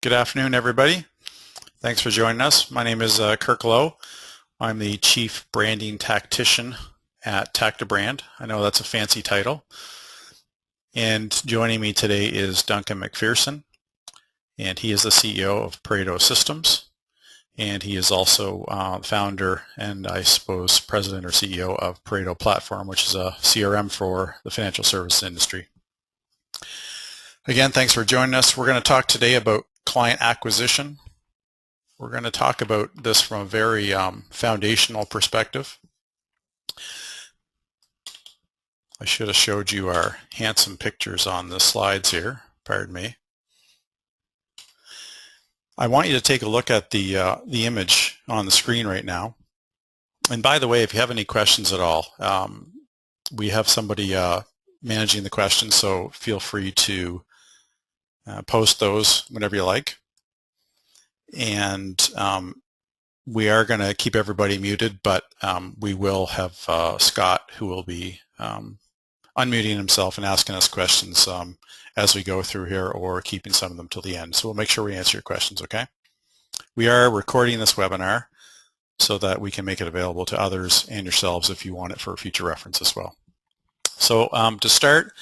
Good afternoon, everybody. Thanks for joining us. My name is Kirk Lowe. I'm the Chief Branding Tactician at TactiBrand. I know that's a fancy title. And joining me today is Duncan McPherson, and he is the CEO of Pareto Systems. And he is also founder and I suppose president or CEO of Pareto Platform, which is a CRM for the financial service industry. Again, thanks for joining us. We're going to talk today about client acquisition. We're going to talk about this from a very foundational perspective. I should have showed you our handsome pictures on the slides here. Pardon me. I want you to take a look at the image on the screen right now. And by the way, if you have any questions at all, we have somebody managing the questions, so feel free to post those whenever you like. And we are going to keep everybody muted, but we will have Scott, who will be unmuting himself and asking us questions as we go through here, or keeping some of them till the end. So we'll make sure we answer your questions, okay? We are recording this webinar so that we can make it available to others and yourselves if you want it for future reference as well. So to start,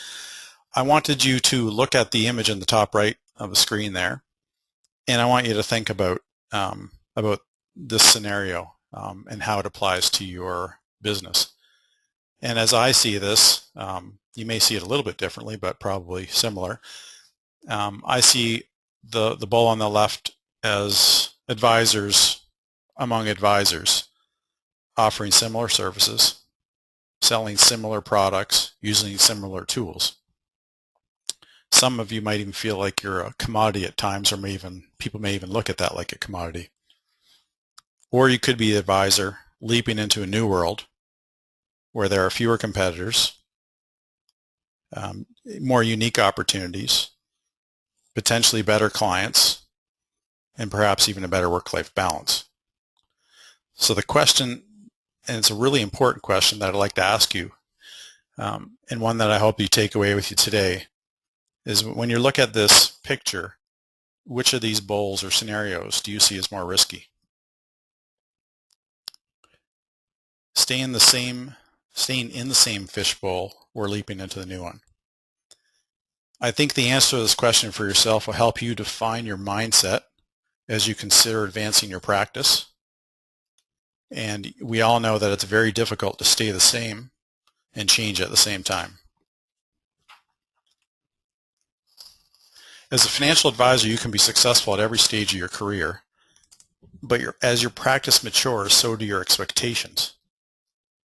I wanted you to look at the image in the top right of the screen there, and I want you to think about this scenario and how it applies to your business. And as I see this, you may see it a little bit differently, but probably similar. I see the bull on the left as advisors among advisors offering similar services, selling similar products, using similar tools. Some of you might even feel like you're a commodity at times, or people may even look at that like a commodity. Or you could be the advisor leaping into a new world where there are fewer competitors, more unique opportunities, potentially better clients, and perhaps even a better work-life balance. So the question, and it's a really important question that I'd like to ask you, and one that I hope you take away with you today, is when you look at this picture, which of these bowls or scenarios do you see as more risky? Staying in the same fishbowl or leaping into the new one? I think the answer to this question for yourself will help you define your mindset as you consider advancing your practice. And we all know that it's very difficult to stay the same and change at the same time. As a financial advisor, you can be successful at every stage of your career, but as your practice matures, so do your expectations.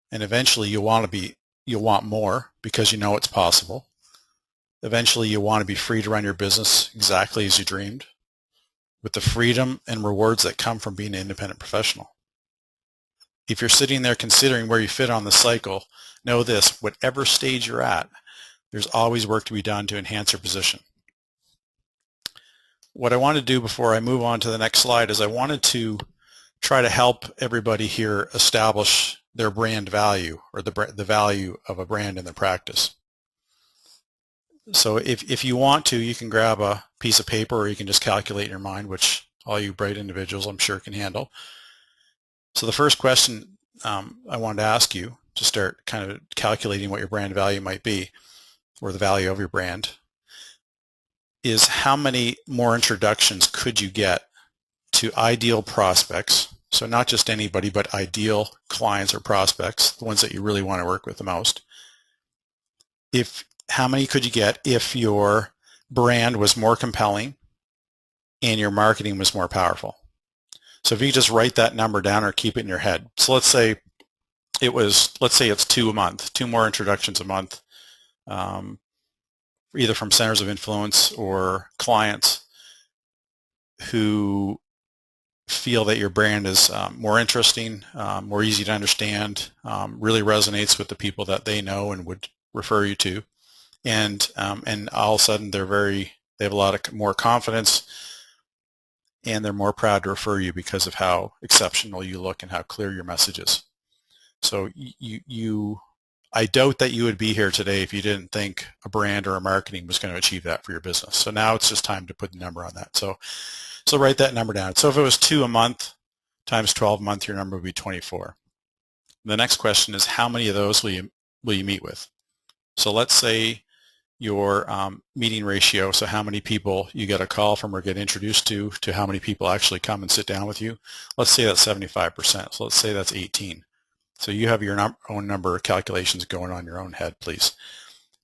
And eventually you'll want more because you know it's possible. Eventually you want to be free to run your business exactly as you dreamed, with the freedom and rewards that come from being an independent professional. If you're sitting there considering where you fit on the cycle, know this: whatever stage you're at, there's always work to be done to enhance your position. What I want to do before I move on to the next slide is I wanted to try to help everybody here establish their brand value, or the value of a brand in their practice. So if you want to, you can grab a piece of paper, or you can just calculate in your mind, which all you bright individuals I'm sure can handle. So the first question I wanted to ask you to start kind of calculating what your brand value might be, or the value of your brand, is how many more introductions could you get to ideal prospects? So not just anybody, but ideal clients or prospects, the ones that you really want to work with the most. How many could you get if your brand was more compelling and your marketing was more powerful? So if you just write that number down or keep it in your head. So let's say it's 2 a month, 2 more introductions a month, either from centers of influence or clients who feel that your brand is more interesting, more easy to understand, really resonates with the people that they know and would refer you to, and all of a sudden they have a lot of more confidence, and they're more proud to refer you because of how exceptional you look and how clear your message is. So I doubt that you would be here today if you didn't think a brand or a marketing was going to achieve that for your business. So now it's just time to put the number on that. So write that number down. So if it was 2 a month times 12 a month, your number would be 24. The next question is, how many of those will you meet with? So let's say your meeting ratio, so how many people you get a call from or get introduced to how many people actually come and sit down with you. Let's say that's 75%. So let's say that's 18. So you have your own number of calculations going on in your own head, please.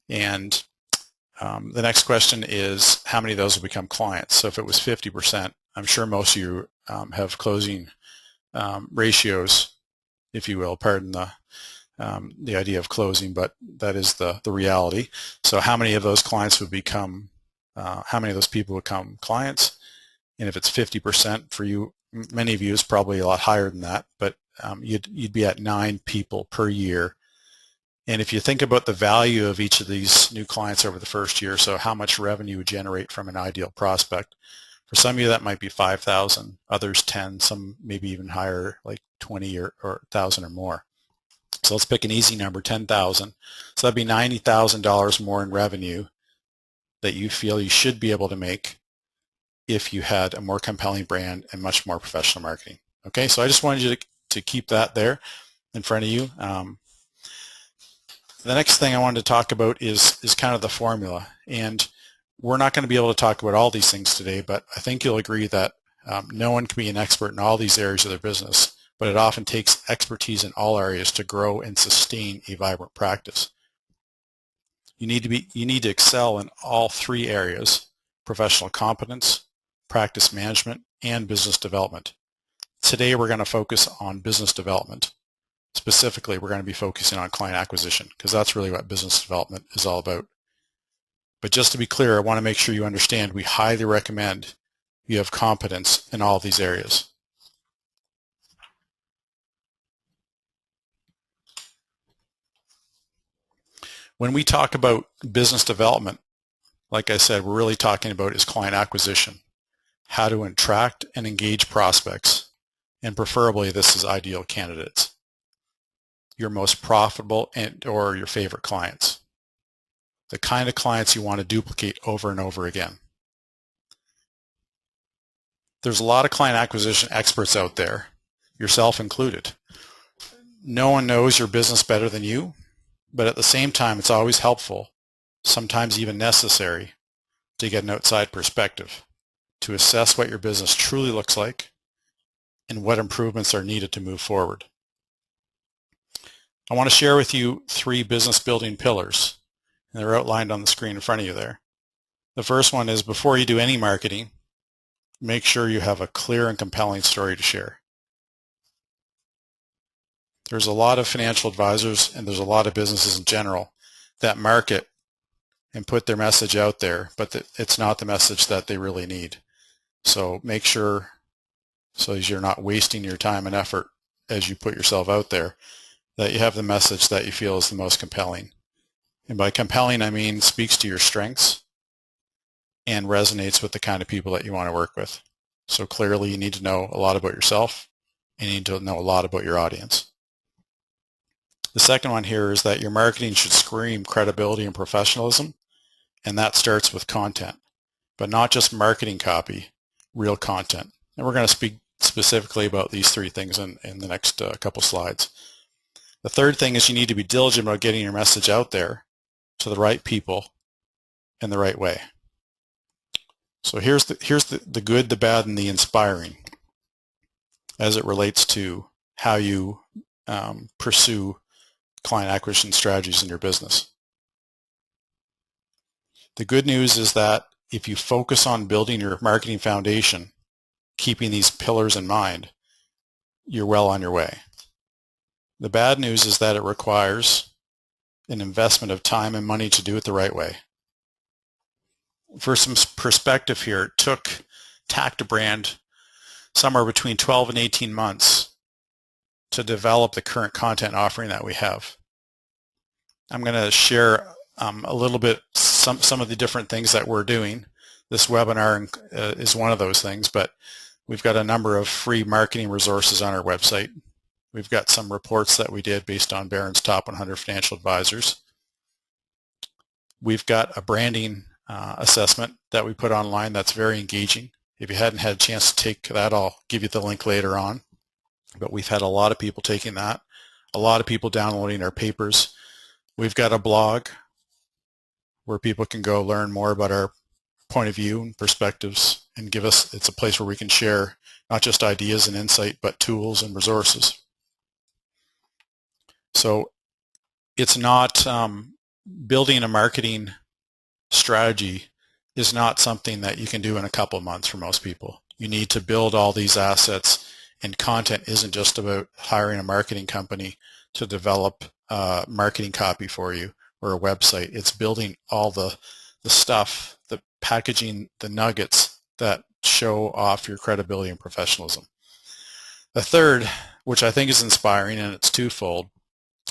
And the next question is, how many of those will become clients? So if it was 50%, I'm sure most of you have closing ratios, if you will, pardon the idea of closing, but that is the reality. So how many of those clients would become, how many of those people would become clients? And if it's 50% for you, many of you is probably a lot higher than that, but you'd be at 9 people per year. And if you think about the value of each of these new clients over the first year, so how much revenue would generate from an ideal prospect, for some of you that might be 5,000, others 10, some maybe even higher, like 20 or 1,000 or more. So let's pick an easy number, 10,000. So that'd be $90,000 more in revenue that you feel you should be able to make if you had a more compelling brand and much more professional marketing. Okay, so I just wanted you to keep that there in front of you. The next thing I wanted to talk about is kind of the formula. And we're not going to be able to talk about all these things today, but I think you'll agree that no one can be an expert in all these areas of their business, but it often takes expertise in all areas to grow and sustain a vibrant practice. You need to excel in all 3 areas: professional competence, practice management, and business development. Today we're going to focus on business development. Specifically, we're going to be focusing on client acquisition because that's really what business development is all about. But just to be clear, I want to make sure you understand we highly recommend you have competence in all of these areas. When we talk about business development, like I said, we're really talking about is client acquisition, how to attract and engage prospects, and preferably this is ideal candidates, your most profitable and or your favorite clients, the kind of clients you want to duplicate over and over again. There's a lot of client acquisition experts out there, yourself included. No one knows your business better than you, but at the same time, it's always helpful, sometimes even necessary, to get an outside perspective, to assess what your business truly looks like and what improvements are needed to move forward. I want to share with you 3 business building pillars, and they're outlined on the screen in front of you there. The first one is, before you do any marketing, make sure you have a clear and compelling story to share. There's a lot of financial advisors and there's a lot of businesses in general that market and put their message out there, but it's not the message that they really need. So make sure, so as you're not wasting your time and effort as you put yourself out there, that you have the message that you feel is the most compelling. And by compelling, I mean speaks to your strengths and resonates with the kind of people that you want to work with. So clearly you need to know a lot about yourself and you need to know a lot about your audience. The second one here is that your marketing should scream credibility and professionalism, and that starts with content, but not just marketing copy, real content. And we're going to speak specifically about these 3 things in the next couple slides. The third thing is you need to be diligent about getting your message out there to the right people in the right way. So here's the good, the bad, and the inspiring as it relates to how you pursue client acquisition strategies in your business. The good news is that if you focus on building your marketing foundation, keeping these pillars in mind, you're well on your way. The bad news is that it requires an investment of time and money to do it the right way. For some perspective here, it took TactiBrand somewhere between 12 and 18 months to develop the current content offering that we have. I'm going to share a little bit some of the different things that we're doing. This webinar is one of those things, but we've got a number of free marketing resources on our website. We've got some reports that we did based on Barron's top 100 financial advisors. We've got a branding assessment that we put online that's very engaging. If you hadn't had a chance to take that, I'll give you the link later on. But we've had a lot of people taking that, a lot of people downloading our papers. We've got a blog where people can go learn more about our point of view and perspectives and give us, it's a place where we can share not just ideas and insight, but tools and resources. So it's not building a marketing strategy is not something that you can do in a couple of months for most people. You need to build all these assets, and content isn't just about hiring a marketing company to develop marketing copy for you or a website. It's building all the stuff, the packaging, the nuggets that show off your credibility and professionalism. The third, which I think is inspiring, and it's twofold.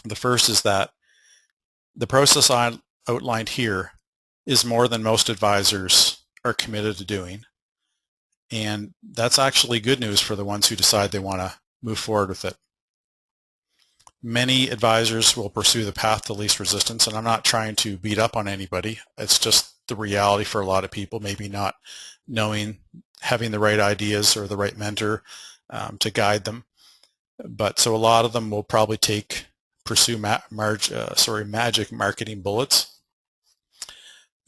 The first is that the process I outlined here is more than most advisors are committed to doing. And that's actually good news for the ones who decide they want to move forward with it. Many advisors will pursue the path to least resistance, and I'm not trying to beat up on anybody. It's just the reality for a lot of people, maybe not knowing, having the right ideas or the right mentor to guide them. But so a lot of them will probably pursue magic marketing bullets,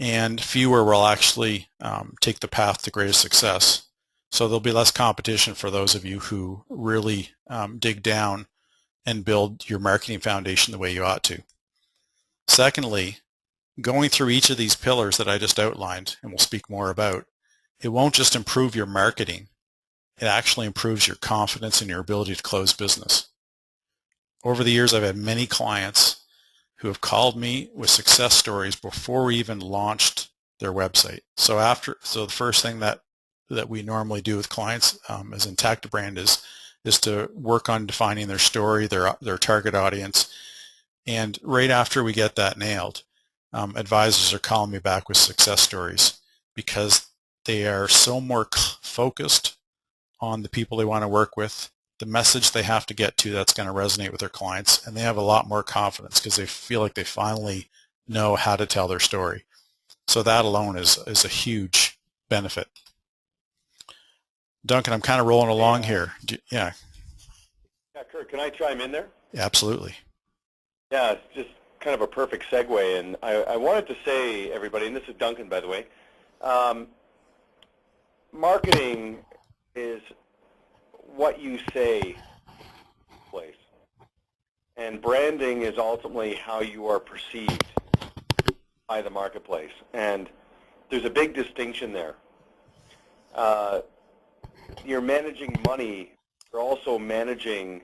and fewer will actually take the path to greatest success. So there'll be less competition for those of you who really dig down and build your marketing foundation the way you ought to. Secondly, going through each of these pillars that I just outlined, and we'll speak more about, it won't just improve your marketing, it actually improves your confidence and your ability to close business. Over the years, I've had many clients who have called me with success stories before we even launched their website. So the first thing that we normally do with clients, as in TactiBrand, is to work on defining their story, their target audience, and right after we get that nailed, advisors are calling me back with success stories because they are so more focused on the people they want to work with, the message they have to get to that's going to resonate with their clients, and they have a lot more confidence because they feel like they finally know how to tell their story. So that alone is a huge benefit. Duncan, I'm kind of rolling along here. Yeah. Yeah, Kurt, can I chime in there? Yeah, absolutely. Yeah, it's just kind of a perfect segue, and I wanted to say, everybody, and this is Duncan, by the way, marketing is what you say place, and branding is ultimately how you are perceived by the marketplace, and there's a big distinction there. You're managing money, you're also managing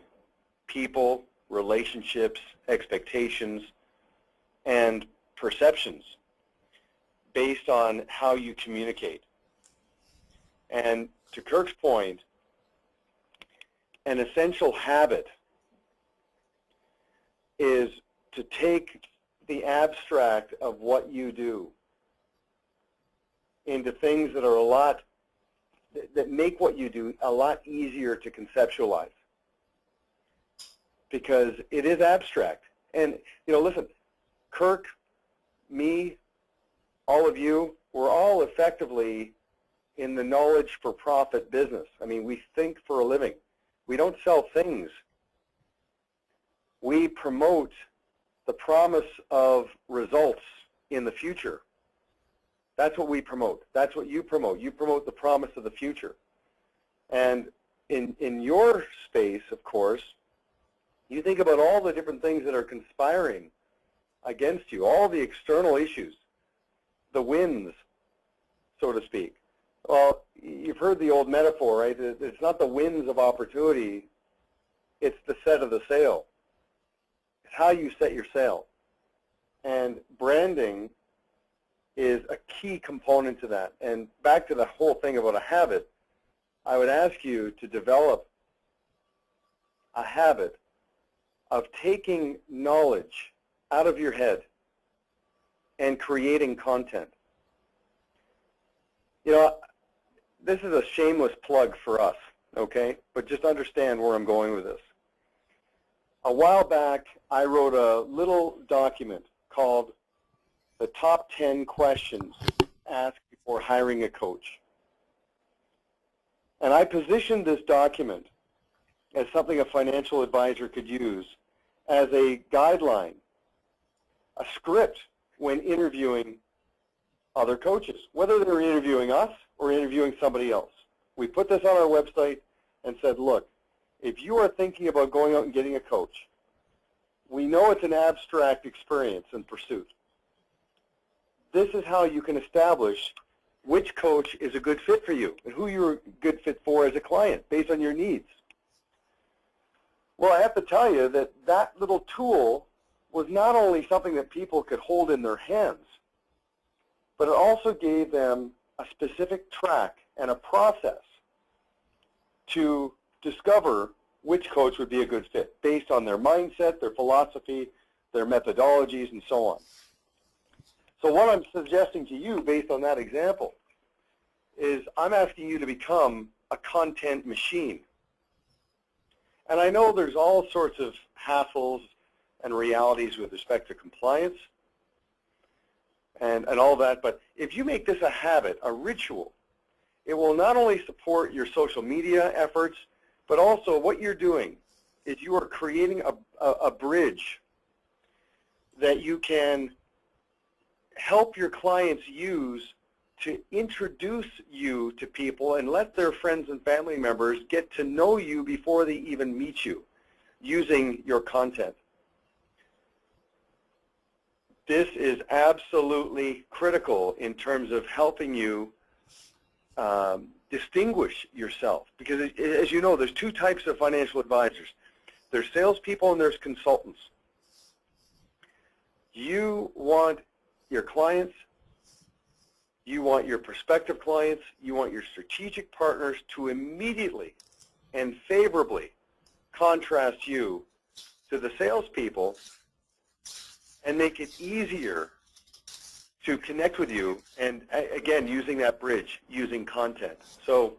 people, relationships, expectations, and perceptions based on how you communicate. And to Kirk's point, an essential habit is to take the abstract of what you do into things that are that make what you do a lot easier to conceptualize, because it is abstract. And, listen, Kirk, me, all of you, we're all effectively in the knowledge for profit business. I mean, we think for a living. We don't sell things. We promote the promise of results in the future. That's what we promote. That's what you promote. You promote the promise of the future. And in your space, of course, you think about all the different things that are conspiring against you, all the external issues, the winds, so to speak. Well, you've heard the old metaphor, right? It's not the winds of opportunity, it's the set of the sail. It's how you set your sail. And branding is a key component to that. And back to the whole thing about a habit, I would ask you to develop a habit of taking knowledge out of your head and creating content. This is a shameless plug for us, okay? But just understand where I'm going with this. A while back, I wrote a little document called the top 10 questions asked before hiring a coach. And I positioned this document as something a financial advisor could use as a guideline, a script when interviewing other coaches, whether they're interviewing us or interviewing somebody else. We put this on our website and said, look, if you are thinking about going out and getting a coach, we know it's an abstract experience and pursuit. This is how you can establish which coach is a good fit for you and who you're a good fit for as a client based on your needs. Well, I have to tell you that that little tool was not only something that people could hold in their hands, but it also gave them a specific track and a process to discover which coach would be a good fit based on their mindset, their philosophy, their methodologies, and so on. So what I'm suggesting to you based on that example is I'm asking you to become a content machine. And I know there's all sorts of hassles and realities with respect to compliance and all that, but if you make this a habit, a ritual, it will not only support your social media efforts, but also what you're doing is you are creating a bridge that you can help your clients use to introduce you to people and let their friends and family members get to know you before they even meet you using your content. This is absolutely critical in terms of helping you distinguish yourself, because as you know, there's two types of financial advisors. There's salespeople and there's consultants. You want your clients, you want your prospective clients, you want your strategic partners to immediately and favorably contrast you to the salespeople and make it easier to connect with you, and again, using that bridge, using content. So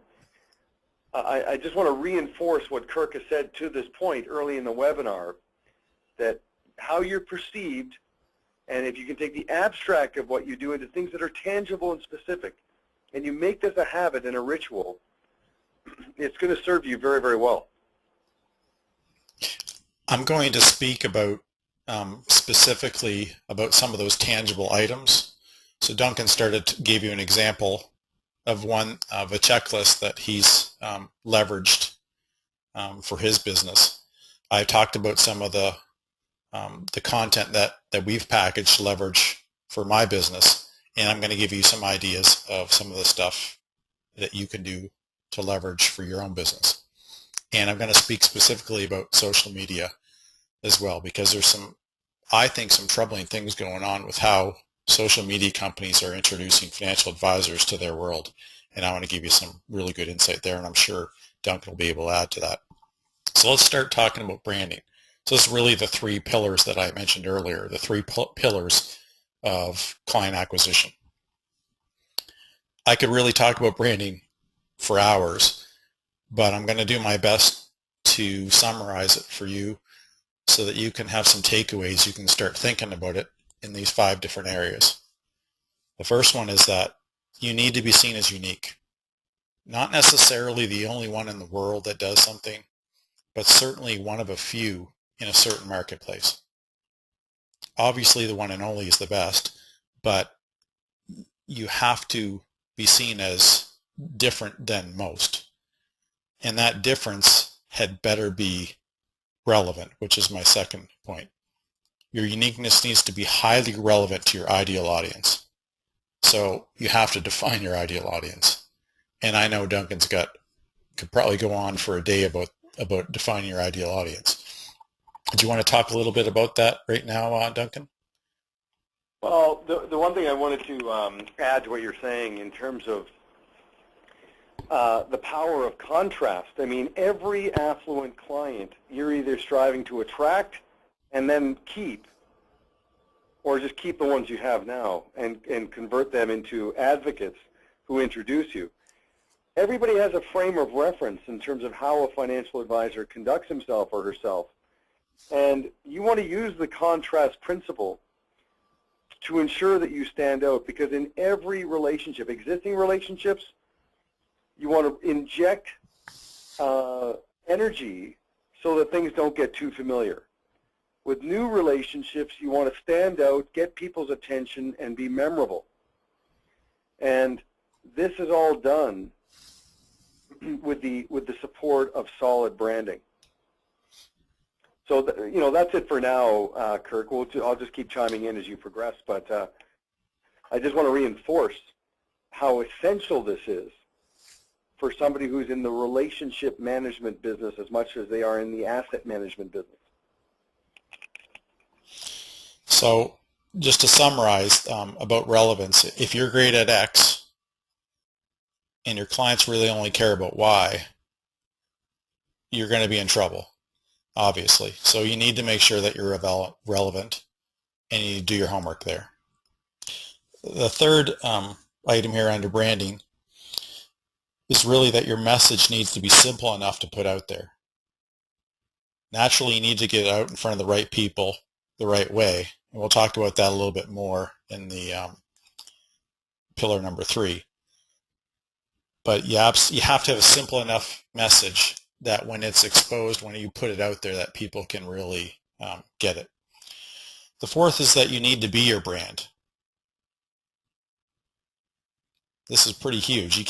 I just want to reinforce what Kirk has said to this point early in the webinar, that how you're perceived, and if you can take the abstract of what you do into things that are tangible and specific, and you make this a habit and a ritual, it's going to serve you very, very well. I'm going to speak about specifically about some of those tangible items. So Duncan gave you an example of a checklist that he's leveraged for his business. I talked about some of the content that we've packaged leverage for my business, and I'm going to give you some ideas of some of the stuff that you can do to leverage for your own business. And I'm going to speak specifically about social media as well, because there's I think some troubling things going on with how social media companies are introducing financial advisors to their world. And I want to give you some really good insight there, and I'm sure Duncan will be able to add to that. So let's start talking about branding. So it's really the three pillars that I mentioned earlier, the three pillars of client acquisition. I could really talk about branding for hours, but I'm going to do my best to summarize it for you so that you can have some takeaways. You can start thinking about it in these 5 different areas. The first one is that you need to be seen as unique. Not necessarily the only one in the world that does something, but certainly one of a few in a certain marketplace. Obviously, the one and only is the best, but you have to be seen as different than most. And that difference had better be relevant, which is my second point. Your uniqueness needs to be highly relevant to your ideal audience. So you have to define your ideal audience. And I know Duncan's could probably go on for a day about defining your ideal audience. Do you want to talk a little bit about that right now, Duncan? Well, the one thing I wanted to add to what you're saying in terms of the power of contrast. I mean, every affluent client you're either striving to attract and then keep, or just keep the ones you have now and convert them into advocates who introduce you. Everybody has a frame of reference in terms of how a financial advisor conducts himself or herself. And you want to use the contrast principle to ensure that you stand out, because in every relationship, existing relationships, you want to inject energy so that things don't get too familiar. With new relationships, you want to stand out, get people's attention, and be memorable. And this is all done with the support of solid branding. So that's it for now, Kirk. I'll just keep chiming in as you progress, but I just want to reinforce how essential this is for somebody who's in the relationship management business as much as they are in the asset management business. So just to summarize about relevance, if you're great at X and your clients really only care about Y, you're going to be in trouble, obviously. So you need to make sure that you're relevant and you do your homework there. The third item here under branding is really that your message needs to be simple enough to put out there. Naturally, you need to get out in front of the right people the right way. And we'll talk about that a little bit more in the pillar number 3. But you have to have a simple enough message that when it's exposed, when you put it out there, that people can really get it. The fourth is that you need to be your brand. This is pretty huge. You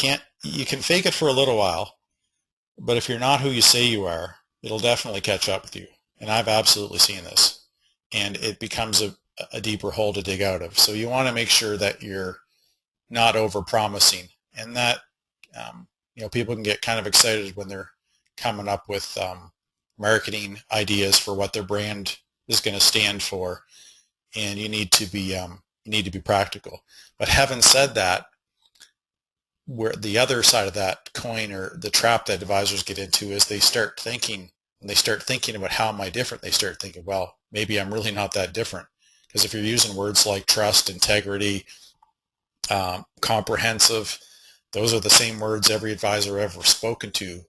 can fake it for a little while, but if you're not who you say you are, it'll definitely catch up with you. And I've absolutely seen this. And it becomes a deeper hole to dig out of. So you want to make sure that you're not over-promising, and that people can get kind of excited when they're coming up with marketing ideas for what their brand is going to stand for, and you need to be practical. But having said that, where the other side of that coin, or the trap that advisors get into, is they start thinking about how am I different, they start thinking, well, maybe I'm really not that different. Because if you're using words like trust, integrity, comprehensive, those are the same words every advisor I've ever spoken to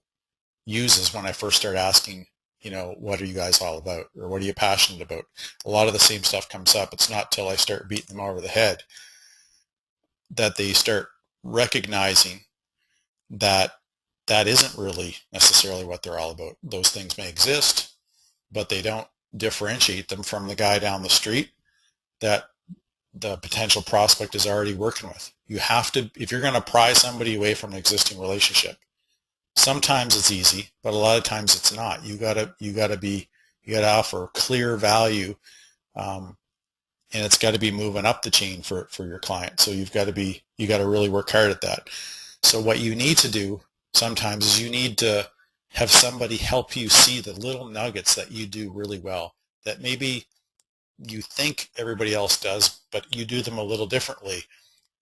uses when I first start asking, what are you guys all about, or what are you passionate about? A lot of the same stuff comes up. It's not till I start beating them over the head that they start recognizing that that isn't really necessarily what they're all about. Those things may exist, but they don't differentiate them from the guy down the street that the potential prospect is already working with. You have to, if you're going to pry somebody away from an existing relationship, sometimes it's easy, but a lot of times it's not. You gotta offer clear value, and it's got to be moving up the chain for your client. So you got to really work hard at that. So what you need to do sometimes is you need to have somebody help you see the little nuggets that you do really well, that maybe you think everybody else does, but you do them a little differently,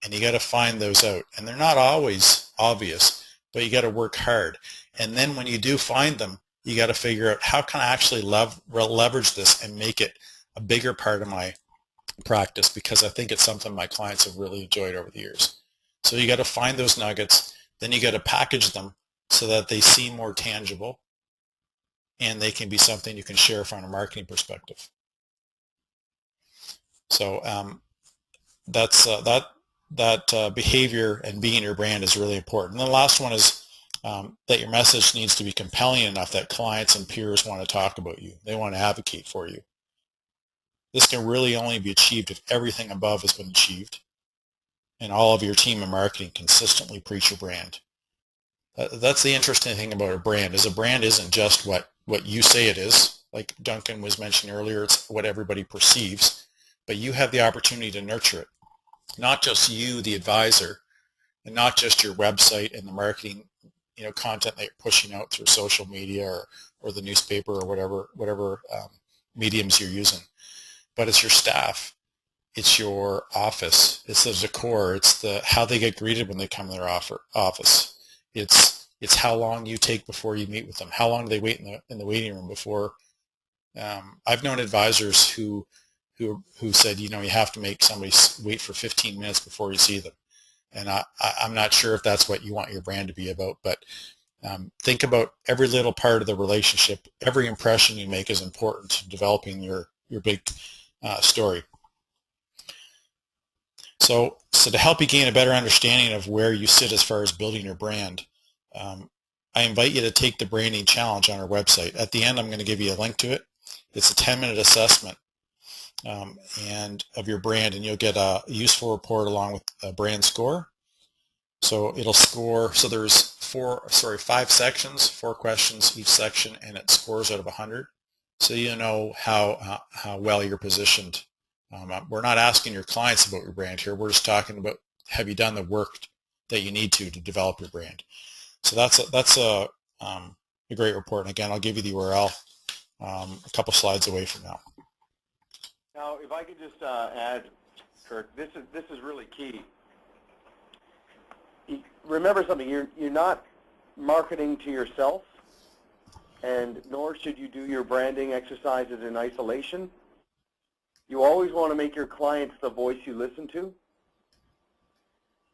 and you got to find those out. And they're not always obvious, but you got to work hard. And then when you do find them, you got to figure out, how can I actually leverage this and make it a bigger part of my practice, because I think it's something my clients have really enjoyed over the years. So you got to find those nuggets, then you got to package them so that they seem more tangible and they can be something you can share from a marketing perspective. So that's that behavior and being your brand is really important. And the last one is that your message needs to be compelling enough that clients and peers want to talk about you. They want to advocate for you. This can really only be achieved if everything above has been achieved and all of your team and marketing consistently preach your brand. That's the interesting thing about a brand, is a brand isn't just what you say it is. Like Duncan was mentioning earlier, it's what everybody perceives, but you have the opportunity to nurture it. Not just you, the advisor, and not just your website and the marketing content that you're pushing out through social media or the newspaper or whatever mediums you're using, but it's your staff, it's your office, it's the decor, it's how they get greeted when they come to their office, it's how long you take before you meet with them, how long do they wait in the waiting room before. I've known advisors who said, you have to make somebody wait for 15 minutes before you see them. And I'm not sure if that's what you want your brand to be about, but Think about every little part of the relationship. Every impression you make is important to developing your big story. So to help you gain a better understanding of where you sit as far as building your brand, I invite you to take the branding challenge on our website. At the end, I'm going to give you a link to it. It's a 10-minute assessment and of your brand, and you'll get a useful report along with a brand score. So it'll score, so there's 5 sections, 4 questions each section, and it scores out of 100. So you know how well you're positioned. We're not asking your clients about your brand here. We're just talking about, have you done the work that you need to develop your brand. So that's a great report. And again, I'll give you the URL a couple slides away from now. Now, if I could just add, Kirk, this is really key. Remember something, you're not marketing to yourself, and nor should you do your branding exercises in isolation. You always want to make your clients the voice you listen to,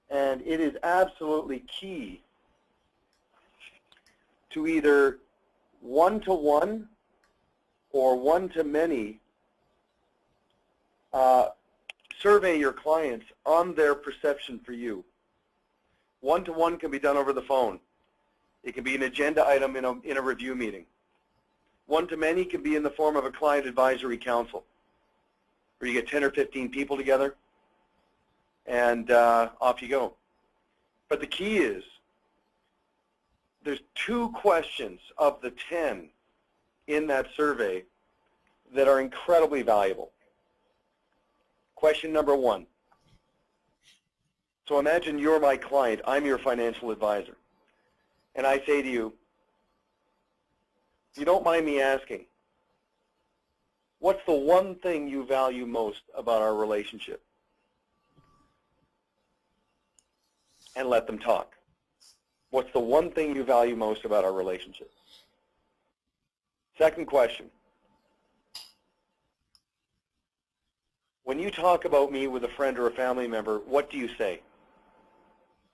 and it is absolutely key to either one-to-one or one-to-many survey your clients on their perception for you. One-to-one can be done over the phone. It can be an agenda item in a review meeting. One-to-many can be in the form of a client advisory council, where you get 10 or 15 people together, and off you go. But the key is, there's 2 questions of the 10 in that survey that are incredibly valuable. Question number 1. So imagine you're my client, I'm your financial advisor, and I say to you, if you don't mind me asking, what's the one thing you value most about our relationship? And let them talk. What's the one thing you value most about our relationship? Second question. When you talk about me with a friend or a family member, what do you say?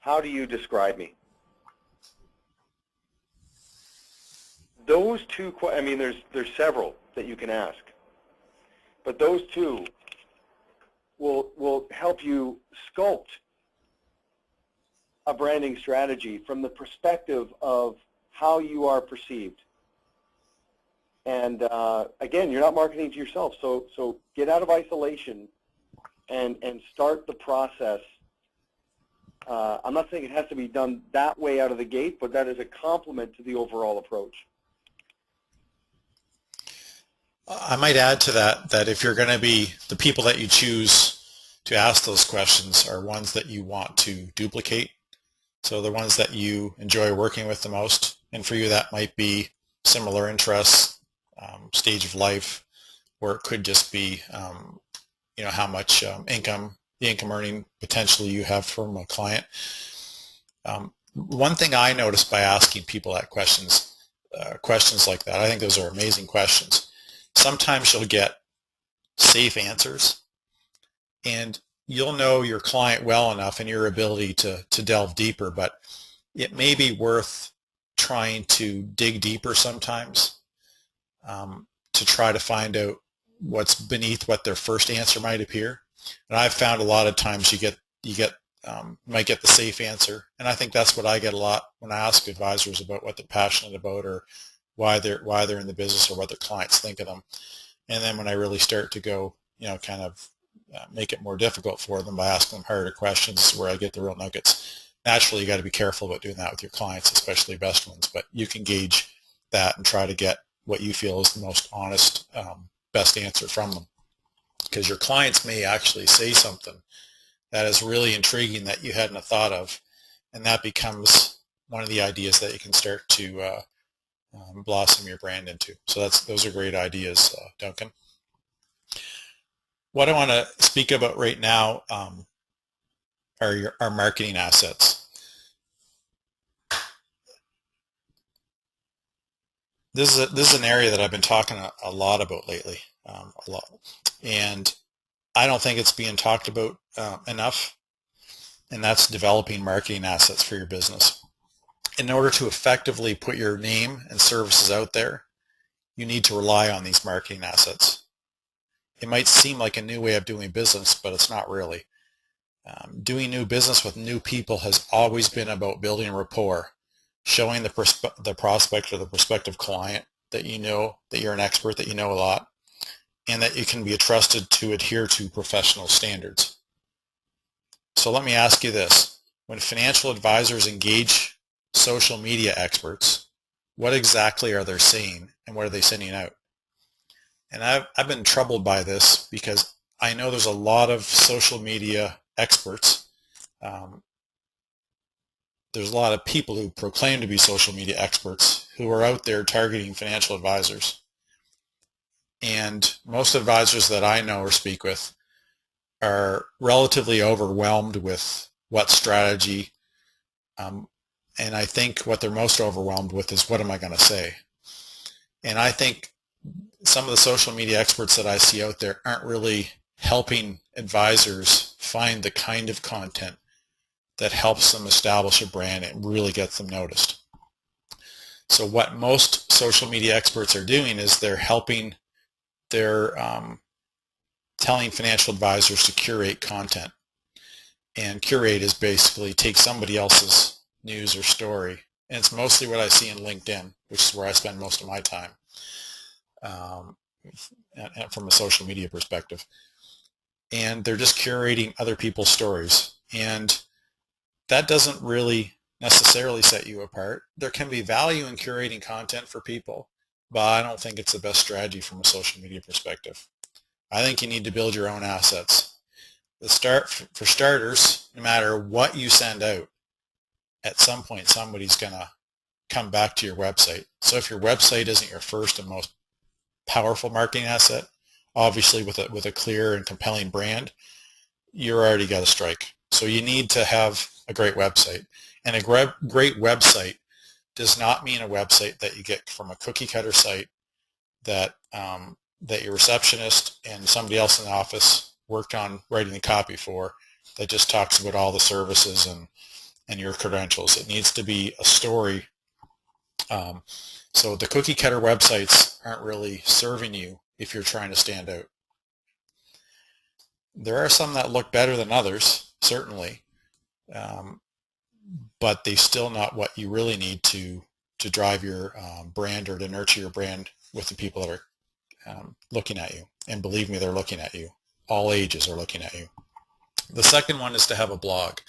How do you describe me? Those 2, I mean, there's several that you can ask, but those 2 will help you sculpt a branding strategy from the perspective of how you are perceived. And again, you're not marketing to yourself, so get out of isolation and start the process. I'm not saying it has to be done that way out of the gate, but that is a complement to the overall approach. I might add to that if you're going to be, the people that you choose to ask those questions are ones that you want to duplicate. So the ones that you enjoy working with the most, and for you that might be similar interests, stage of life, or it could just be how much the income earning potential you have from a client. One thing I noticed by asking people that questions like that, I think those are amazing questions. Sometimes you'll get safe answers, and you'll know your client well enough and your ability to delve deeper, but it may be worth trying to dig deeper sometimes to try to find out what's beneath what their first answer might appear. And I've found a lot of times you might get the safe answer, and I think that's what I get a lot when I ask advisors about what they're passionate about or why they're in the business or what their clients think of them. And then when I really start to go, kind of make it more difficult for them by asking them harder questions, where I get the real nuggets. Naturally, you got to be careful about doing that with your clients, especially best ones, but you can gauge that and try to get what you feel is the most honest, best answer from them. Because your clients may actually say something that is really intriguing that you hadn't thought of, and that becomes one of the ideas that you can start to blossom your brand into. So those are great ideas, Duncan. What I want to speak about right now are our marketing assets. This is an area that I've been talking a lot about lately, a lot, and I don't think it's being talked about enough, and that's developing marketing assets for your business. in order to effectively put your name and services out there, you need to rely on these marketing assets. It might seem like a new way of doing business, but it's not really. Doing new business with new people has always been about building rapport, showing the prospect or the prospective client that you know that you're an expert, that you know a lot, and that you can be trusted to adhere to professional standards. So let me ask you this. When financial advisors engage social media experts, what exactly are they saying and what are they sending out? And I've been troubled by this because I know there's a lot of social media experts. There's a lot of people who proclaim to be social media experts who are out there targeting financial advisors. And most advisors that I know or speak with are relatively overwhelmed with what strategy, and I think what they're most overwhelmed with is what am I going to say? And I think some of the social media experts that I see out there aren't really helping advisors find the kind of content that helps them establish a brand and really gets them noticed. So what most social media experts are doing is they're telling financial advisors to curate content. And curate is basically take somebody else's news or story. And it's mostly what I see in LinkedIn, which is where I spend most of my time from a social media perspective. And they're just curating other people's stories. And that doesn't really necessarily set you apart. There can be value in curating content for people, but I don't think it's the best strategy from a social media perspective. I think you need to build your own assets. For starters, no matter what you send out, at some point somebody's going to come back to your website. So if your website isn't your first and most powerful marketing asset, obviously with a clear and compelling brand, you're already got a strike. So you need to have a great website. And a great website does not mean a website that you get from a cookie cutter site that that your receptionist and somebody else in the office worked on writing the copy for, that just talks about all the services and your credentials. It needs to be a story. So the cookie cutter websites aren't really serving you if you're trying to stand out. There are some that look better than others, certainly, but they're still not what you really need to drive your brand or to nurture your brand with the people that are looking at you. And believe me, they're looking at you. All ages are looking at you. The second one is to have a blog.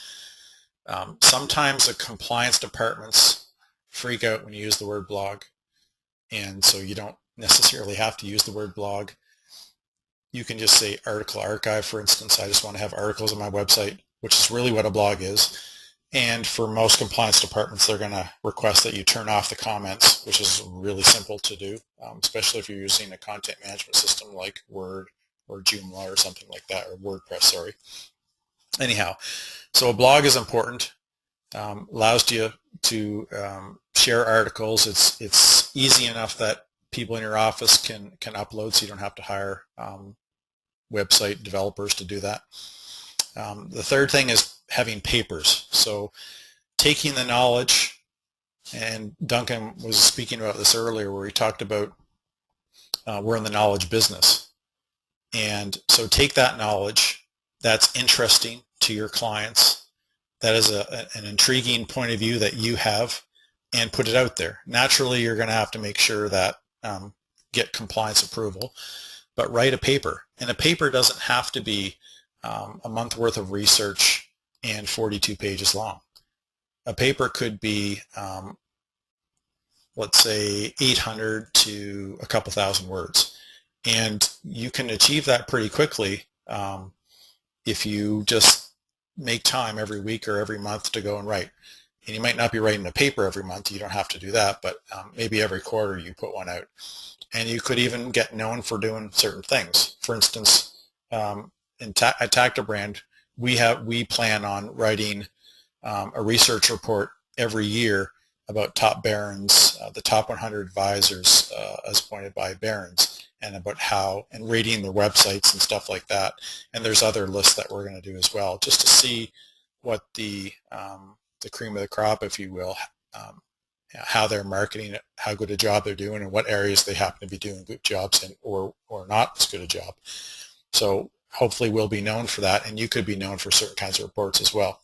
Sometimes the compliance departments freak out when you use the word blog, and so you don't necessarily have to use the word blog. You can just say article archive, for instance. I just want to have articles on my website, which is really what a blog is. And for most compliance departments, they're going to request that you turn off the comments, which is really simple to do, especially if you're using a content management system like Word or Joomla or something like that, or WordPress, sorry. Anyhow, so a blog is important. Allows you to share articles. It's easy enough that people in your office can upload, so you don't have to hire website developers to do that. The third thing is having papers. So taking the knowledge, and Duncan was speaking about this earlier where he talked about we're in the knowledge business. And so take that knowledge that's interesting to your clients, that is an intriguing point of view that you have, and put it out there. Naturally, you're going to have to make sure that get compliance approval, but write a paper. And a paper doesn't have to be a month worth of research and 42 pages long. A paper could be, let's say, 800 to a couple thousand words. And you can achieve that pretty quickly if you just make time every week or every month to go and write. And you might not be writing a paper every month. You don't have to do that, but maybe every quarter you put one out. And you could even get known for doing certain things. For instance, at TactiBrand, we plan on writing a research report every year about top barons, the top 100 advisors as appointed by barons, and about how, and rating their websites and stuff like that. And there's other lists that we're going to do as well, just to see what the cream of the crop, if you will, um, how they're marketing it, how good a job they're doing, and what areas they happen to be doing good jobs in, or not as good a job. So hopefully we'll be known for that, and you could be known for certain kinds of reports as well.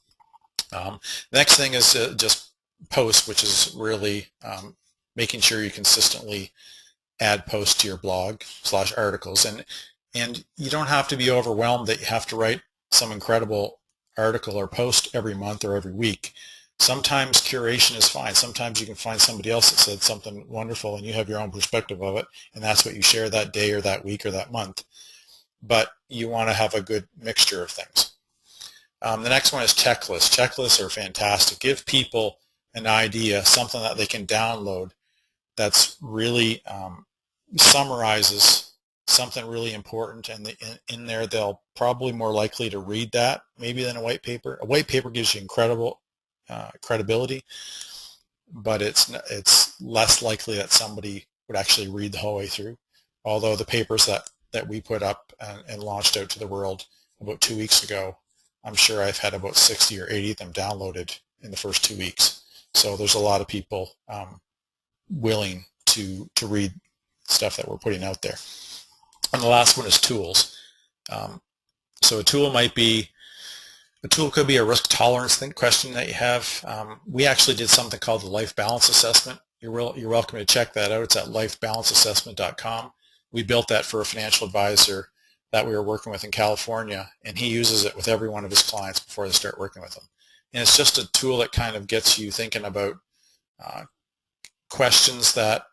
The next thing is just post, which is really making sure you consistently add posts to your blog / articles, and you don't have to be overwhelmed that you have to write some incredible article or post every month or every week. Sometimes curation is fine. Sometimes you can find somebody else that said something wonderful and you have your own perspective of it, and that's what you share that day or that week or that month. But you want to have a good mixture of things. The next one is checklists. Checklists are fantastic. Give people an idea, something that they can download that's really summarizes something really important, and in there they'll probably more likely to read that maybe than a white paper. A white paper gives you incredible credibility, but it's less likely that somebody would actually read the whole way through. Although the papers that we put up and launched out to the world about 2 weeks ago, I'm sure I've had about 60 or 80 of them downloaded in the first 2 weeks. So there's a lot of people willing to read stuff that we're putting out there. And the last one is tools. So a tool could be a risk tolerance question that you have. We actually did something called the Life Balance Assessment. You're welcome to check that out. It's at lifebalanceassessment.com. We built that for a financial advisor that we were working with in California, and he uses it with every one of his clients before they start working with them. And it's just a tool that kind of gets you thinking about questions that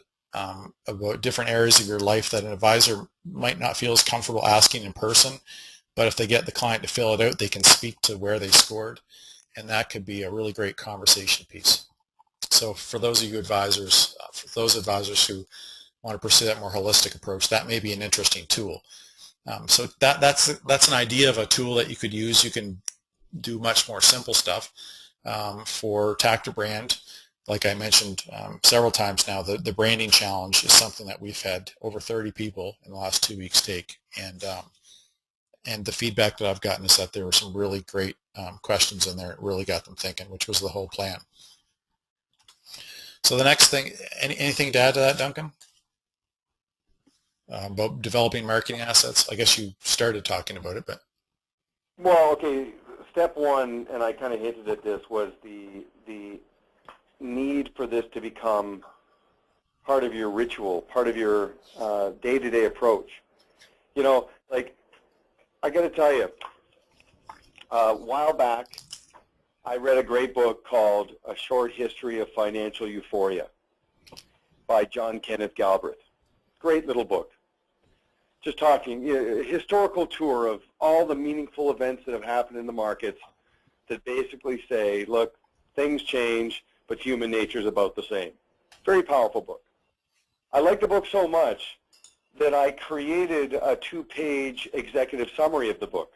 about different areas of your life that an advisor might not feel as comfortable asking in person, but if they get the client to fill it out, they can speak to where they scored, and that could be a really great conversation piece. So for those of you advisors, for those advisors who want to pursue that more holistic approach, that may be an interesting tool. So that's an idea of a tool that you could use. You can do much more simple stuff. For TactiBrand, like I mentioned several times now, the branding challenge is something that we've had over 30 people in the last 2 weeks take, and the feedback that I've gotten is that there were some really great questions in there. It really got them thinking, which was the whole plan. So the next thing, anything to add to that, Duncan? About developing marketing assets? I guess you started talking about it, but. Well, okay, step one, and I kind of hinted at this, was the need for this to become part of your ritual, part of your day-to-day approach. You know, like, I got to tell you, a while back, I read a great book called A Short History of Financial Euphoria by John Kenneth Galbraith. Great little book. Just talking, a historical tour of all the meaningful events that have happened in the markets that basically say, look, things change, but human nature is about the same. Very powerful book. I like the book so much that I created a 2-page executive summary of the book.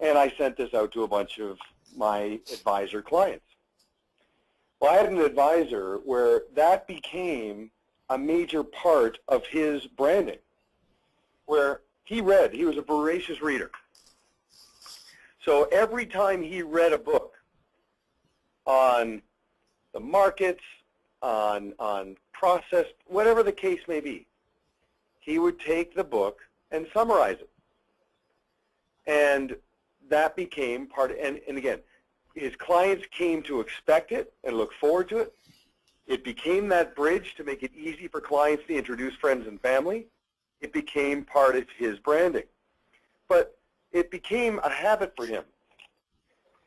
And I sent this out to a bunch of my advisor clients. Well, I had an advisor where that became a major part of his branding, where he was a voracious reader. So every time he read a book on the markets, on process, whatever the case may be, he would take the book and summarize it. And that became part of, and again, his clients came to expect it and look forward to it. It became that bridge to make it easy for clients to introduce friends and family. It became part of his branding. But it became a habit for him.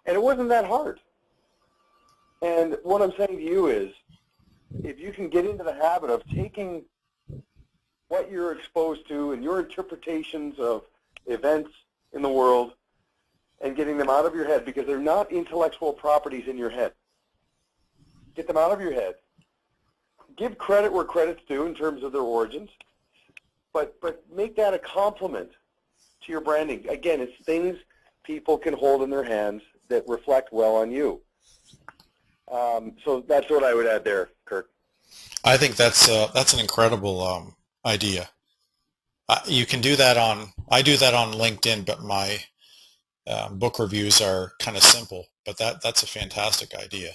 And it wasn't that hard. And what I'm saying to you is, if you can get into the habit of taking what you're exposed to and your interpretations of events in the world and getting them out of your head, because they're not intellectual properties in your head. Get them out of your head. Give credit where credit's due in terms of their origins, but make that a compliment to your branding. Again, it's things people can hold in their hands that reflect well on you. So that's what I would add there, Kirk. I think that's an incredible idea. You can do that I do that on LinkedIn, but my book reviews are kind of simple, but that's a fantastic idea.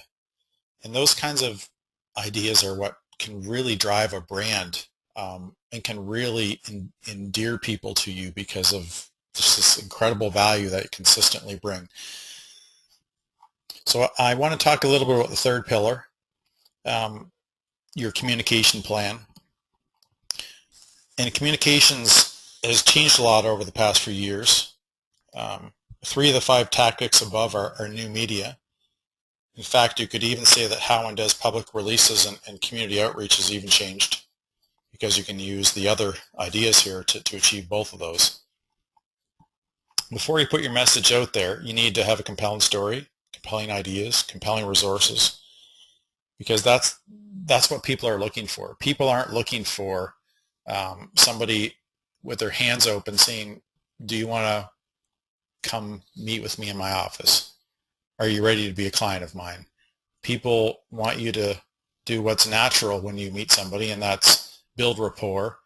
And those kinds of ideas are what can really drive a brand, and can really endear people to you because of just this incredible value that you consistently bring. So I want to talk a little bit about the third pillar, um, your communication plan. And communications has changed a lot over the past few years. Um, 3 of the 5 tactics above are new media. In fact, you could even say that how one does public releases and community outreach has even changed, because you can use the other ideas here to achieve both of those. Before you put your message out there, you need to have a compelling story, compelling ideas, compelling resources, because that's what people are looking for. People aren't looking for somebody with their hands open saying, do you want to come meet with me in my office? Are you ready to be a client of mine? People want you to do what's natural when you meet somebody, and that's build rapport,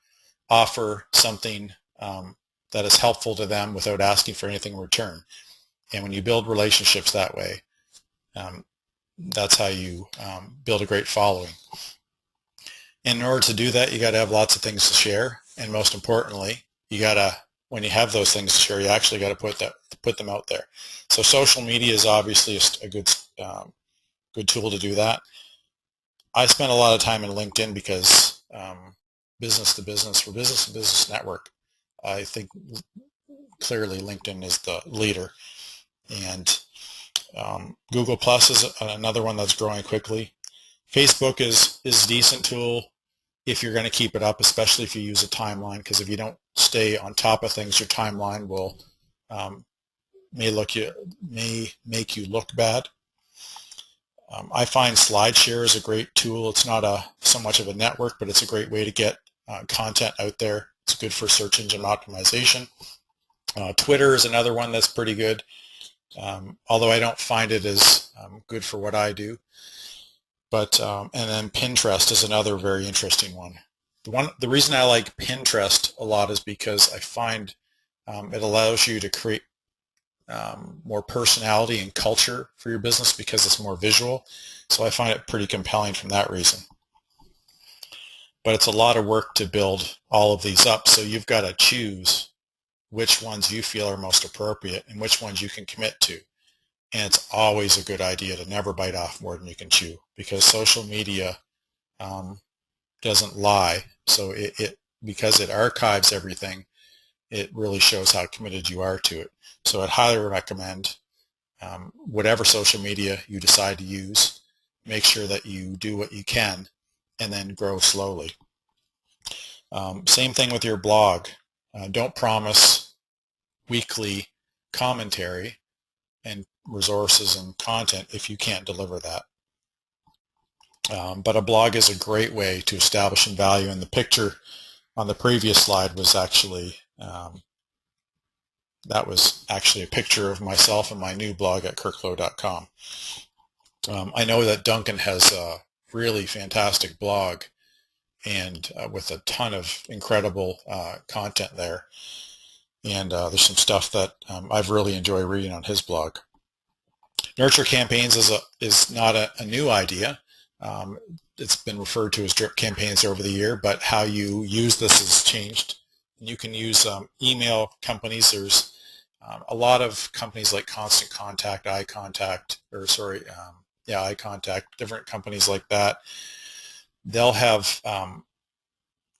offer something that is helpful to them without asking for anything in return. And when you build relationships that way, um, that's how you build a great following. And in order to do that, you got to have lots of things to share, and most importantly, you got to, when you have those things to share, you actually got to put them out there. So social media is obviously a good tool to do that. I spend a lot of time in LinkedIn because business to business network, I think clearly LinkedIn is the leader. And Google Plus is another one that's growing quickly. Facebook is a decent tool if you're going to keep it up, especially if you use a timeline, because if you don't stay on top of things, your timeline will may make you look bad. I find SlideShare is a great tool. It's not so much of a network, but it's a great way to get content out there. It's good for search engine optimization. Twitter is another one that's pretty good, although I don't find it as good for what I do. But and then Pinterest is another very interesting one. The reason I like Pinterest a lot is because I find it allows you to create more personality and culture for your business because it's more visual. So I find it pretty compelling from that reason. But it's a lot of work to build all of these up, so you've got to choose which ones you feel are most appropriate and which ones you can commit to. And it's always a good idea to never bite off more than you can chew, because social media doesn't lie. So because it archives everything, it really shows how committed you are to it. So I'd highly recommend whatever social media you decide to use, make sure that you do what you can and then grow slowly. Same thing with your blog. Don't promise weekly commentary and resources and content if you can't deliver that. But a blog is a great way to establish some value, and the picture on the previous slide was actually that was actually a picture of myself and my new blog at kirklow.com. I know that Duncan has a really fantastic blog, and with a ton of incredible content there. And there's some stuff that I've really enjoyed reading on his blog. Nurture campaigns is not a new idea. It's been referred to as drip campaigns over the year, but how you use this has changed. You can use email companies. There's a lot of companies like Constant Contact, Eye Contact, Eye Contact, different companies like that. They'll have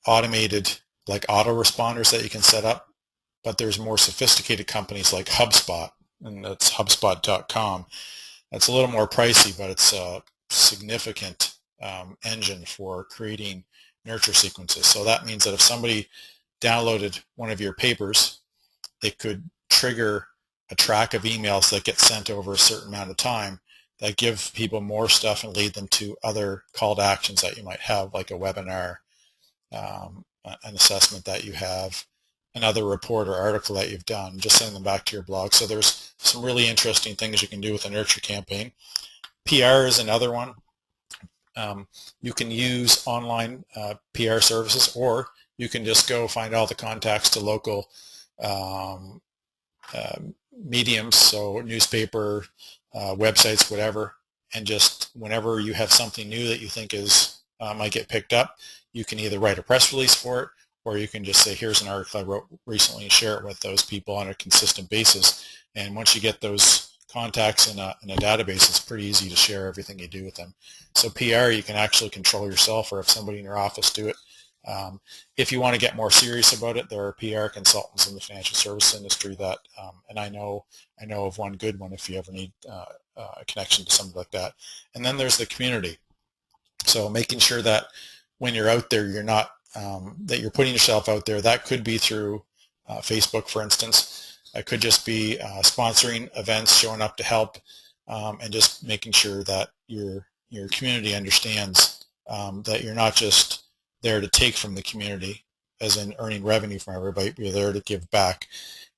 automated like autoresponders that you can set up, but there's more sophisticated companies like HubSpot, and that's HubSpot.com. That's a little more pricey, but it's a significant engine for creating nurture sequences. So that means that if somebody downloaded one of your papers, it could trigger a track of emails that get sent over a certain amount of time that give people more stuff and lead them to other call to actions that you might have, like a webinar, an assessment that you have, another report or article that you've done, just send them back to your blog. So there's some really interesting things you can do with a nurture campaign. PR is another one. You can use online PR services, or you can just go find all the contacts to local mediums, so newspaper, websites, whatever, and just whenever you have something new that you think is might get picked up, you can either write a press release for it, or you can just say, here's an article I wrote recently, and share it with those people on a consistent basis. And once you get those contacts in a database, it's pretty easy to share everything you do with them. So PR, you can actually control yourself, or have somebody in your office do it. If you want to get more serious about it, there are PR consultants in the financial service industry that, and I know of one good one if you ever need a connection to something like that. And then there's the community. So making sure that when you're out there, you're not, that you're putting yourself out there. That could be through Facebook, for instance. It could just be sponsoring events, showing up to help, and just making sure that your community understands that you're not just there to take from the community, as in earning revenue from everybody, but you're there to give back.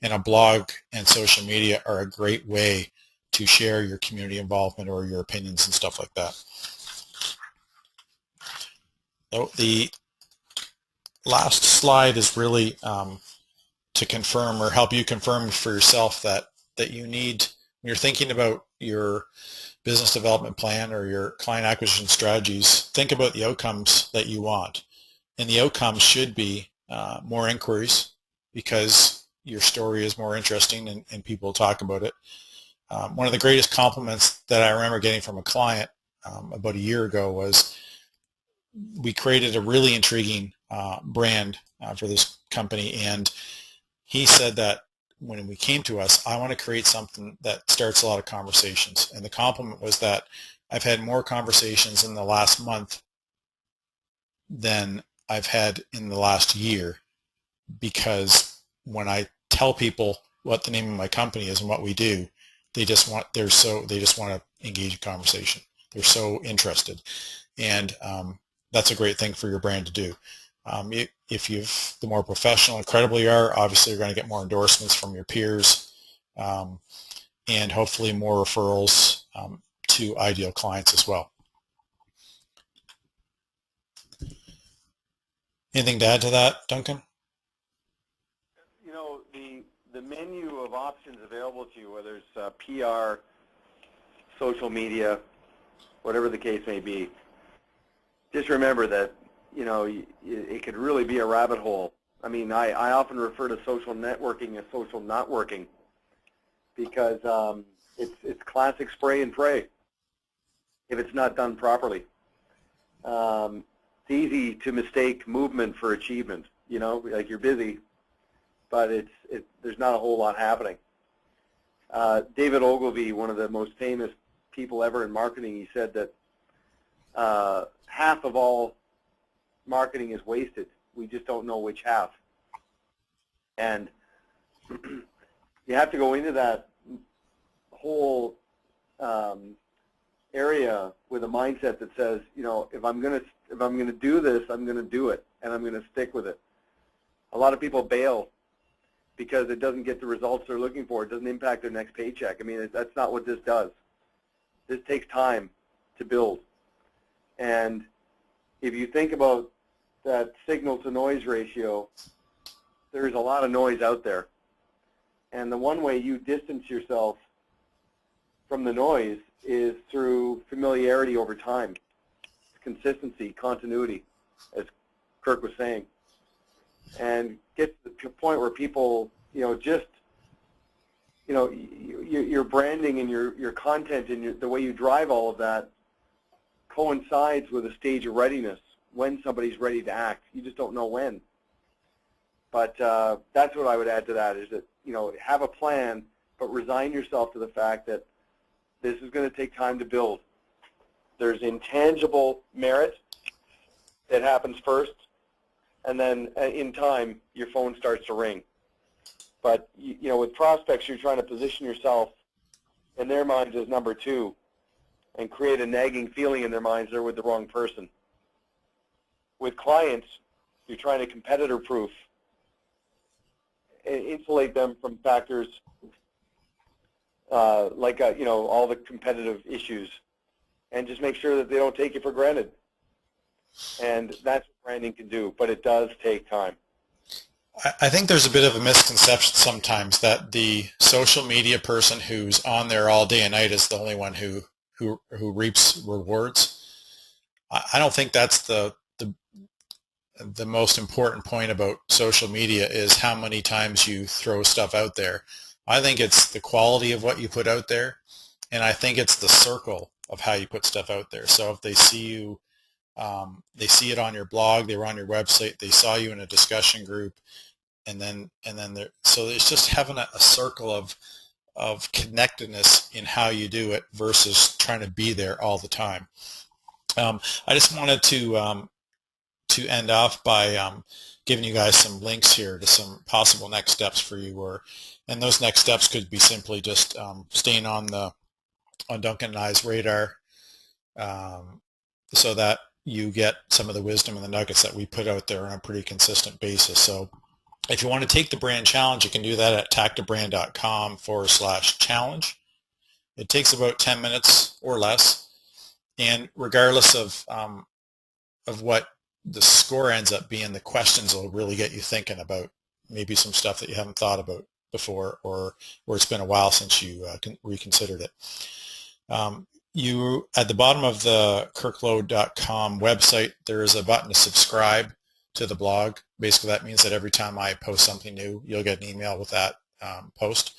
And a blog and social media are a great way to share your community involvement or your opinions and stuff like that. So the last slide is really to confirm or help you confirm for yourself that you need, when you're thinking about your business development plan or your client acquisition strategies, think about the outcomes that you want. And the outcomes should be more inquiries, because your story is more interesting and people talk about it. One of the greatest compliments that I remember getting from a client about a year ago was, we created a really intriguing brand for this company, and he said that when we came to us, I want to create something that starts a lot of conversations. And the compliment was that I've had more conversations in the last month than I've had in the last year, because when I tell people what the name of my company is and what we do, they just want to engage in conversation. They're so interested, and that's a great thing for your brand to do. If the more professional and credible you are, obviously you're going to get more endorsements from your peers, and hopefully more referrals to ideal clients as well. Anything to add to that, Duncan? You know, the menu of options available to you, whether it's PR, social media, whatever the case may be, just remember that, you know, it could really be a rabbit hole. I mean, I often refer to social networking as social not working, because it's classic spray and pray if it's not done properly. It's easy to mistake movement for achievement. You know, like, you're busy, but there's not a whole lot happening. David Ogilvy, one of the most famous people ever in marketing, he said that half of all marketing is wasted. We just don't know which half. And you have to go into that whole area with a mindset that says, you know, if I'm gonna do this, I'm gonna do it, and I'm gonna stick with it. A lot of people bail because it doesn't get the results they're looking for. It doesn't impact their next paycheck. I mean, that's not what this does. This takes time to build. And if you think about that signal to noise ratio, there's a lot of noise out there. And the one way you distance yourself from the noise is through familiarity over time, consistency, continuity, as Kirk was saying. And get to the point where people, you know, just, you know, your branding and your content and the way you drive all of that coincides with a stage of readiness, when somebody's ready to act. You just don't know when. But that's what I would add to that, is that, you know, have a plan, but resign yourself to the fact that this is going to take time to build. There's intangible merit that happens first, and then in time, your phone starts to ring. But, you know, with prospects, you're trying to position yourself in their minds as number two and create a nagging feeling in their minds they're with the wrong person. With clients, you're trying to competitor-proof and insulate them from factors like, you know, all the competitive issues, and just make sure that they don't take you for granted. And that's what branding can do, but it does take time. I think there's a bit of a misconception sometimes that the social media person who's on there all day and night is the only one who who reaps rewards. I don't think that's the most important point about social media is how many times you throw stuff out there. I think it's the quality of what you put out there, and I think it's the circle of how you put stuff out there. So if they see you, they see it on your blog, they were on your website, they saw you in a discussion group, and then they're, so it's just having a circle of connectedness in how you do it versus trying to be there all the time. I just wanted to end off by giving you guys some links here to some possible next steps for you, and those next steps could be simply just staying on Duncan and I's radar, so that you get some of the wisdom and the nuggets that we put out there on a pretty consistent basis. So if you want to take the brand challenge, you can do that at tactibrand.com/challenge. It takes about 10 minutes or less, and regardless of what the score ends up being, the questions will really get you thinking about maybe some stuff that you haven't thought about before, or it's been a while since you reconsidered it. You, at the bottom of the kirklow.com website, there is a button to subscribe to the blog. Basically, that means that every time I post something new, you'll get an email with that post.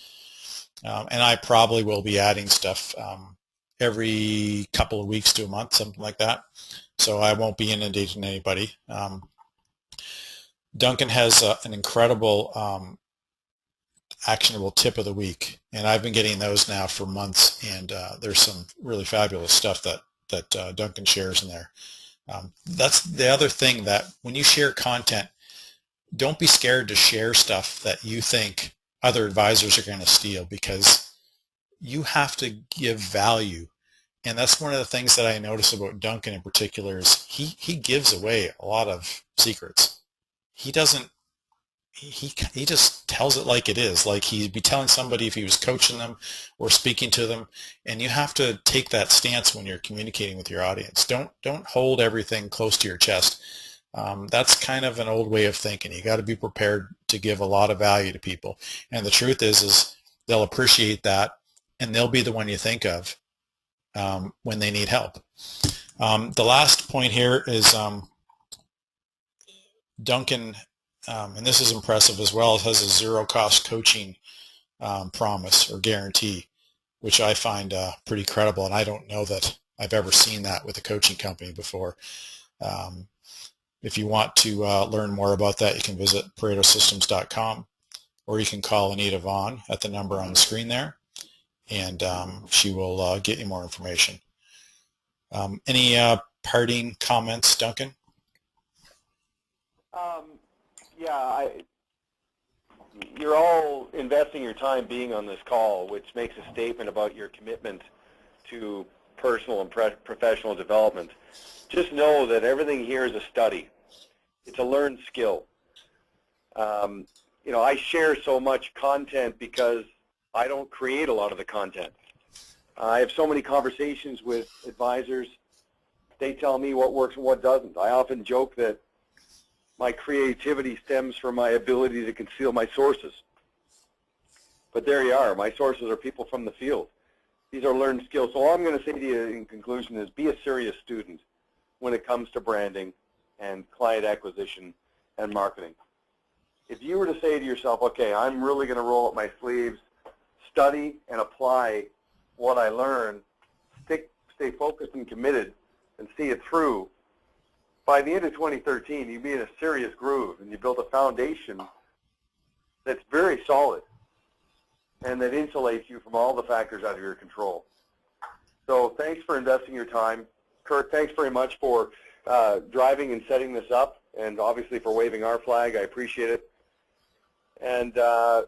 And I probably will be adding stuff every couple of weeks to a month, something like that. So I won't be inundating anybody. Duncan has an incredible actionable tip of the week, and I've been getting those now for months, and there's some really fabulous stuff that Duncan shares in there. That's the other thing, that when you share content, don't be scared to share stuff that you think other advisors are going to steal, because you have to give value. And that's one of the things that I notice about Duncan in particular is he gives away a lot of secrets. He doesn't, he just tells it like it is, like he'd be telling somebody if he was coaching them or speaking to them. And you have to take that stance when you're communicating with your audience. Don't hold everything close to your chest. That's kind of an old way of thinking. You got to be prepared to give a lot of value to people. And the truth is they'll appreciate that, and they'll be the one you think of when they need help. The last point here is Duncan, and this is impressive as well, has a zero-cost coaching promise or guarantee, which I find pretty credible, and I don't know that I've ever seen that with a coaching company before. If you want to learn more about that, you can visit paretosystems.com, or you can call Anita Vaughn at the number on the screen there, and she will get you more information. Any parting comments, Duncan? Yeah, you're all investing your time being on this call, which makes a statement about your commitment to personal and professional development. Just know that everything here is a study. It's a learned skill. You know, I share so much content because I don't create a lot of the content. I have so many conversations with advisors. They tell me what works and what doesn't. I often joke that my creativity stems from my ability to conceal my sources. But there you are. My sources are people from the field. These are learned skills. So all I'm going to say to you in conclusion is be a serious student when it comes to branding and client acquisition and marketing. If you were to say to yourself, okay, I'm really going to roll up my sleeves, study and apply what I learn, stay focused and committed, and see it through, by the end of 2013, you'd be in a serious groove, and you built a foundation that's very solid and that insulates you from all the factors out of your control. So thanks for investing your time. Kirk, thanks very much for driving and setting this up, and obviously for waving our flag. I appreciate it. And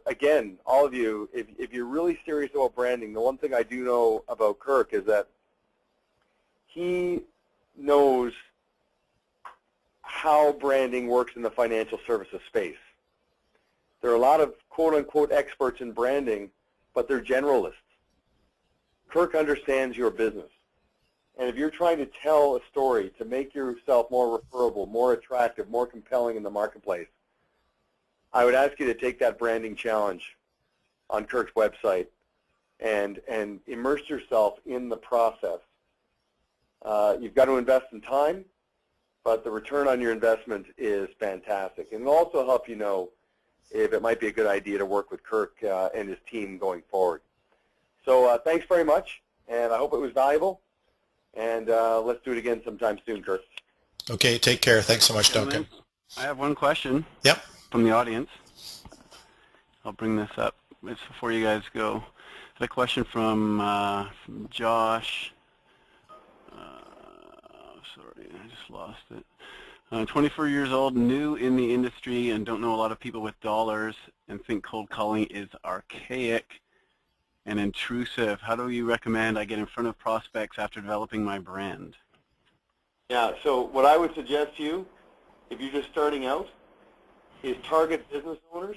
again, all of you, if you're really serious about branding, the one thing I do know about Kirk is that he knows how branding works in the financial services space. There are a lot of quote-unquote experts in branding, but they're generalists. Kirk understands your business. And if you're trying to tell a story to make yourself more referable, more attractive, more compelling in the marketplace, I would ask you to take that branding challenge on Kirk's website and immerse yourself in the process. You've got to invest in time, but the return on your investment is fantastic. And it'll also help you know if it might be a good idea to work with Kirk and his team going forward. So thanks very much, and I hope it was valuable. And let's do it again sometime soon, Kirk. Okay, take care. Thanks so much, Duncan. I have one question. Yep. From the audience. I'll bring this up. It's before you guys go. I had a question from Josh. Sorry, I just lost it. 24 years old, new in the industry, and don't know a lot of people with dollars, and think cold calling is archaic and intrusive. How do you recommend I get in front of prospects after developing my brand? Yeah, so what I would suggest to you, if you're just starting out, is target business owners.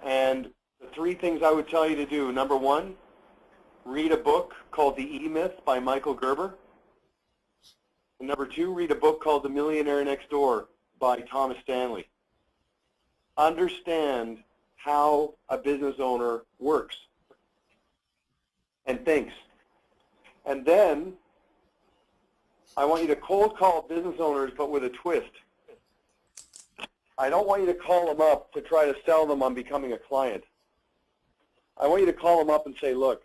And the 3 things I would tell you to do: number 1, read a book called The E-Myth by Michael Gerber. And number 2, read a book called The Millionaire Next Door by Thomas Stanley. Understand how a business owner works and thinks. And then I want you to cold call business owners, but with a twist. I don't want you to call them up to try to sell them on becoming a client. I want you to call them up and say, look,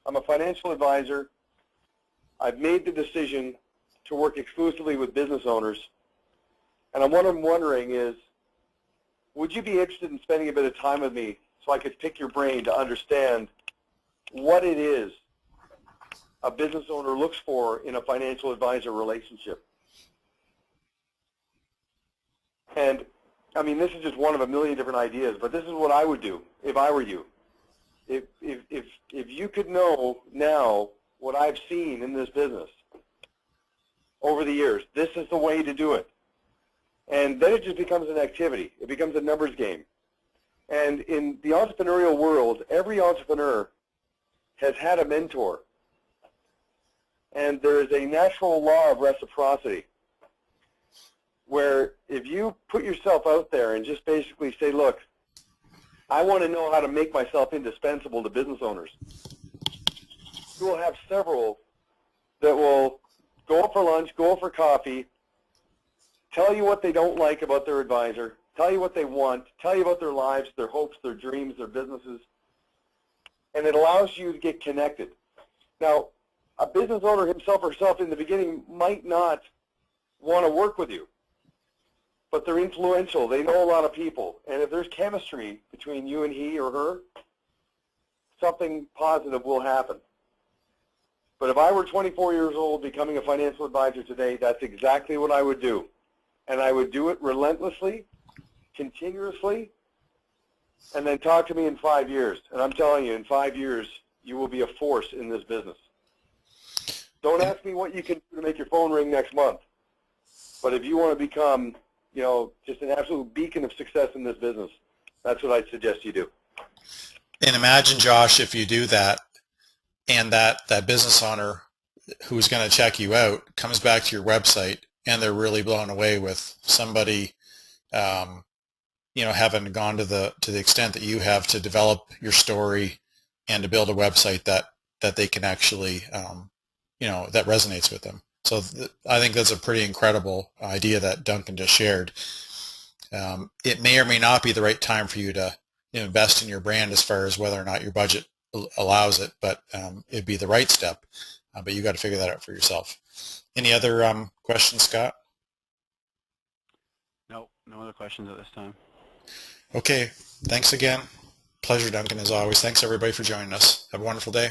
I'm a financial advisor. I've made the decision to work exclusively with business owners. And what I'm wondering is, would you be interested in spending a bit of time with me so I could pick your brain to understand what it is a business owner looks for in a financial advisor relationship? And I mean, this is just one of a million different ideas, but this is what I would do if I were you. If you could know now what I've seen in this business over the years, this is the way to do it. And then it just becomes an activity. It becomes a numbers game. And in the entrepreneurial world, every entrepreneur has had a mentor. And there is a natural law of reciprocity, where if you put yourself out there and just basically say, look, I want to know how to make myself indispensable to business owners, you will have several that will go for lunch, go for coffee, tell you what they don't like about their advisor, tell you what they want, tell you about their lives, their hopes, their dreams, their businesses, and it allows you to get connected. Now, a business owner himself or herself in the beginning might not want to work with you, but they're influential. They know a lot of people. And if there's chemistry between you and he or her, something positive will happen. But if I were 24 years old becoming a financial advisor today, that's exactly what I would do. And I would do it relentlessly, continuously, and then talk to me in 5 years. And I'm telling you, in 5 years, you will be a force in this business. Don't ask me what you can do to make your phone ring next month. But if you want to become, just an absolute beacon of success in this business, that's what I'd suggest you do. And imagine, Josh, if you do that, and that business owner who's going to check you out comes back to your website, and they're really blown away with somebody, having gone to the extent that you have to develop your story and to build a website that they can actually, that resonates with them. So I think that's a pretty incredible idea that Duncan just shared. It may or may not be the right time for you to invest in your brand as far as whether or not your budget allows it, but it'd be the right step. But you got to figure that out for yourself. Any other questions, Scott? No other questions at this time. Okay, thanks again. Pleasure, Duncan, as always. Thanks everybody for joining us. Have a wonderful day.